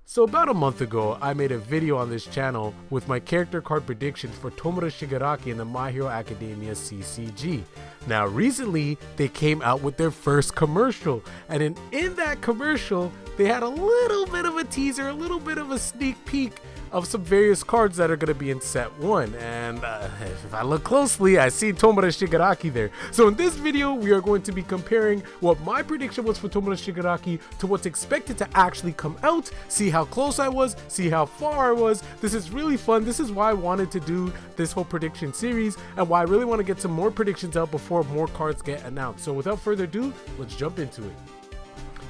So about a month ago, I made a video on this channel with my character card predictions for Tomura Shigaraki in the My Hero Academia CCG. Now recently, they came out with their first commercial, and in that commercial, they had a little bit of a teaser, a little bit of a sneak peek of some various cards that are going to be in set 1, and if I look closely, I see Tomura Shigaraki there. So in this video, we are going to be comparing what my prediction was for Tomura Shigaraki to what's expected to actually come out, see how close I was, see how far I was. This is really fun. This is why I wanted to do this whole prediction series, and why I really want to get some more predictions out before more cards get announced. So without further ado, let's jump into it.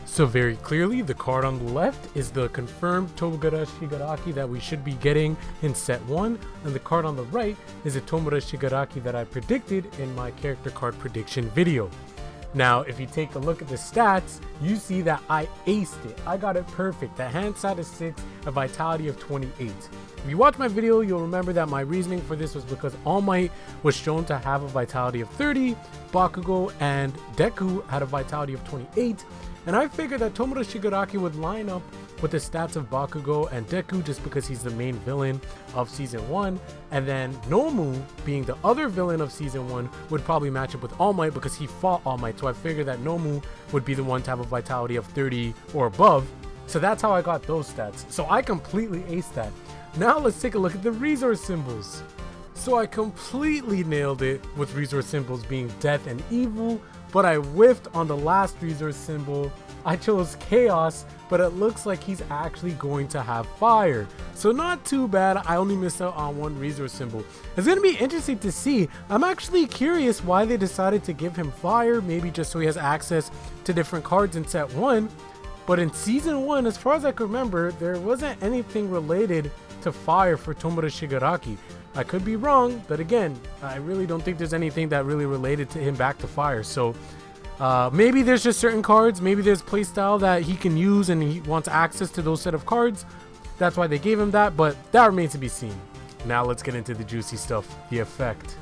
So very clearly, the card on the left is the confirmed Tomura Shigaraki that we should be getting in set 1, and the card on the right is a Tomura Shigaraki that I predicted in my character card prediction video. Now, if you take a look at the stats, you see that I aced it. I got it perfect. The hand side is 6, a vitality of 28. If you watch my video, you'll remember that my reasoning for this was because All Might was shown to have a vitality of 30, Bakugo and Deku had a vitality of 28, and I figured that Tomura Shigaraki would line up with the stats of Bakugo and Deku just because he's the main villain of Season 1, and then Nomu, being the other villain of Season 1, would probably match up with All Might because he fought All Might, so I figured that Nomu would be the one to have a vitality of 30 or above, so that's how I got those stats. So I completely aced that. Now let's take a look at the resource symbols. So I completely nailed it with resource symbols being death and evil, but I whiffed on the last resource symbol. I chose chaos, but it looks like he's actually going to have fire. So not too bad, I only missed out on one resource symbol. It's going to be interesting to see. I'm actually curious why they decided to give him fire, maybe just so he has access to different cards in set 1. But in season 1, as far as I can remember, there wasn't anything related to fire for Tomura Shigaraki. I could be wrong, but again, I really don't think there's anything that really related to him back to fire. So maybe there's just certain cards, maybe there's playstyle that he can use and he wants access to those set of cards. That's why they gave him that, but that remains to be seen. Now let's get into the juicy stuff, the effect.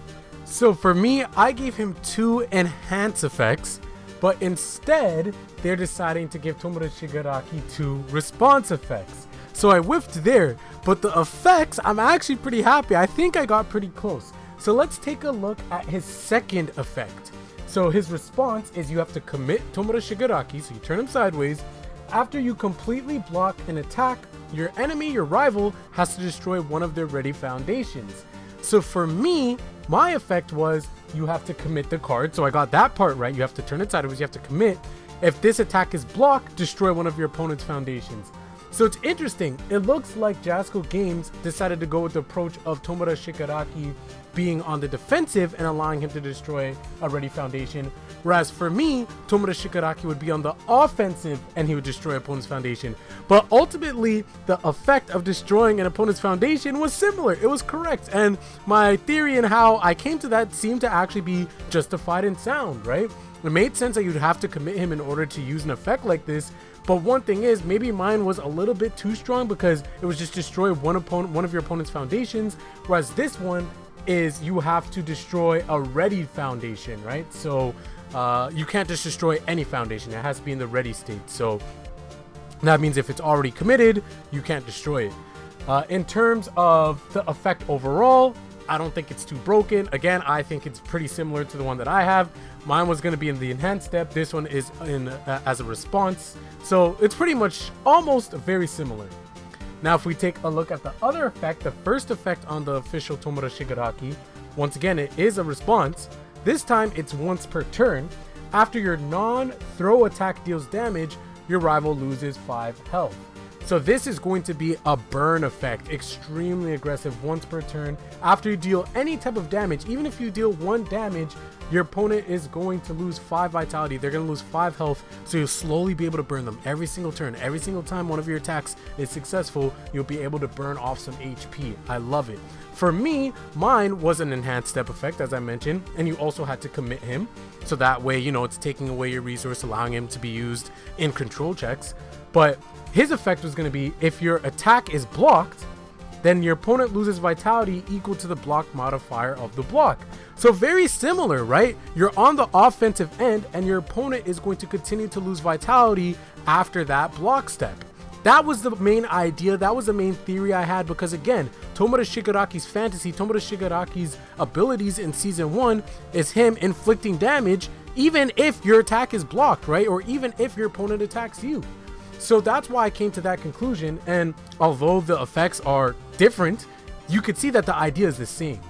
So for me, I gave him 2 enhance effects, but instead they're deciding to give Tomura Shigaraki 2 response effects. So I whiffed there, but the effects, I'm actually pretty happy. I think I got pretty close. So let's take a look at his second effect. So his response is you have to commit Tomura Shigaraki, so you turn him sideways. After you completely block an attack, your enemy, your rival, has to destroy one of their ready foundations. So for me, my effect was you have to commit the card. So I got that part right. You have to turn it sideways, you have to commit. If this attack is blocked, destroy one of your opponent's foundations. So it's interesting, it looks like Jasco Games decided to go with the approach of Tomura Shigaraki being on the defensive and allowing him to destroy a ready foundation, whereas for me, Tomura Shigaraki would be on the offensive and he would destroy opponent's foundation. But ultimately, the effect of destroying an opponent's foundation was similar, it was correct, and my theory and how I came to that seemed to actually be justified and sound, right? It made sense that you'd have to commit him in order to use an effect like this. But one thing is, maybe mine was a little bit too strong because it was just destroy one of your opponent's foundations, whereas this one is you have to destroy a ready foundation, right? So you can't just destroy any foundation, it has to be in the ready state. So that means if it's already committed, you can't destroy it. In terms of the effect overall, I don't think it's too broken. Again, I think it's pretty similar to the one that I have. Mine was going to be in the enhanced step. This one is in as a response. So it's pretty much almost very similar. Now, if we take a look at the other effect, the first effect on the official Tomura Shigaraki, once again, it is a response. This time, it's once per turn. After your non-throw attack deals damage, your rival loses 5 health. So this is going to be a burn effect, extremely aggressive once per turn. After you deal any type of damage, even if you deal 1 damage, your opponent is going to lose 5 vitality. They're going to lose 5 health, so you'll slowly be able to burn them every single turn. Every single time one of your attacks is successful, you'll be able to burn off some HP. I love it. For me, mine was an enhanced step effect, as I mentioned, and you also had to commit him. So that way, you know, it's taking away your resource, allowing him to be used in control checks. But his effect was going to be if your attack is blocked, then your opponent loses vitality equal to the block modifier of the block. So very similar, right? You're on the offensive end and your opponent is going to continue to lose vitality after that block step. that was the main idea, that was the main theory I had, because again, Tomoda Shigaraki's fantasy, Tomoda Shigaraki's abilities in season 1 is him inflicting damage even if your attack is blocked, right? Or even if your opponent attacks you. So that's why I came to that conclusion, and although the effects are different, you could see that the idea is the same.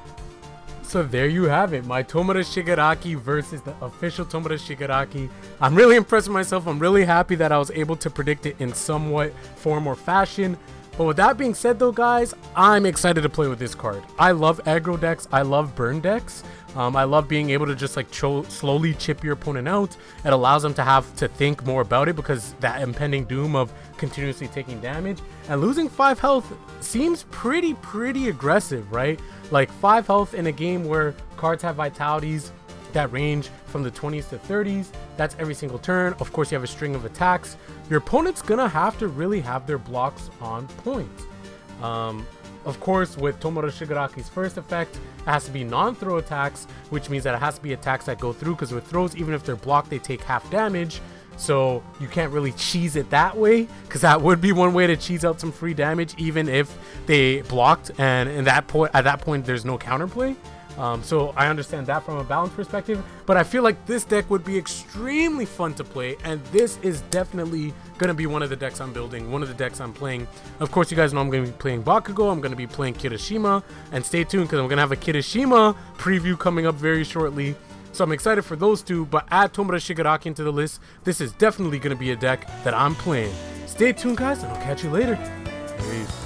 So there you have it, my Tomoda Shigaraki versus the official Tomoda Shigaraki. I'm really impressed with myself. I'm really happy that I was able to predict it in somewhat form or fashion. But with that being said though, guys, I'm excited to play with this card. I love aggro decks. I love burn decks. I love being able to just like slowly chip your opponent out. It allows them to have to think more about it, because that impending doom of continuously taking damage and losing 5 health seems pretty aggressive, right? Like 5 health in a game where cards have vitalities that range from the 20s to 30s. That's every single turn. Of course, you have a string of attacks. Your opponent's gonna have to really have their blocks on point. Of course, with Tomoda Shigaraki's first effect, it has to be non-throw attacks, which means that it has to be attacks that go through, because with throws, even if they're blocked, they take half damage. So you can't really cheese it that way, because that would be one way to cheese out some free damage, even if they blocked, and at that point there's no counterplay. So I understand that from a balance perspective, but I feel like this deck would be extremely fun to play, and this is definitely going to be one of the decks I'm building, one of the decks I'm playing. Of course, you guys know I'm going to be playing Bakugo, I'm going to be playing Kirishima, and stay tuned because I'm going to have a Kirishima preview coming up very shortly. So I'm excited for those two, but add Tomoda Shigaraki into the list. This is definitely going to be a deck that I'm playing. Stay tuned, guys, and I'll catch you later. Peace.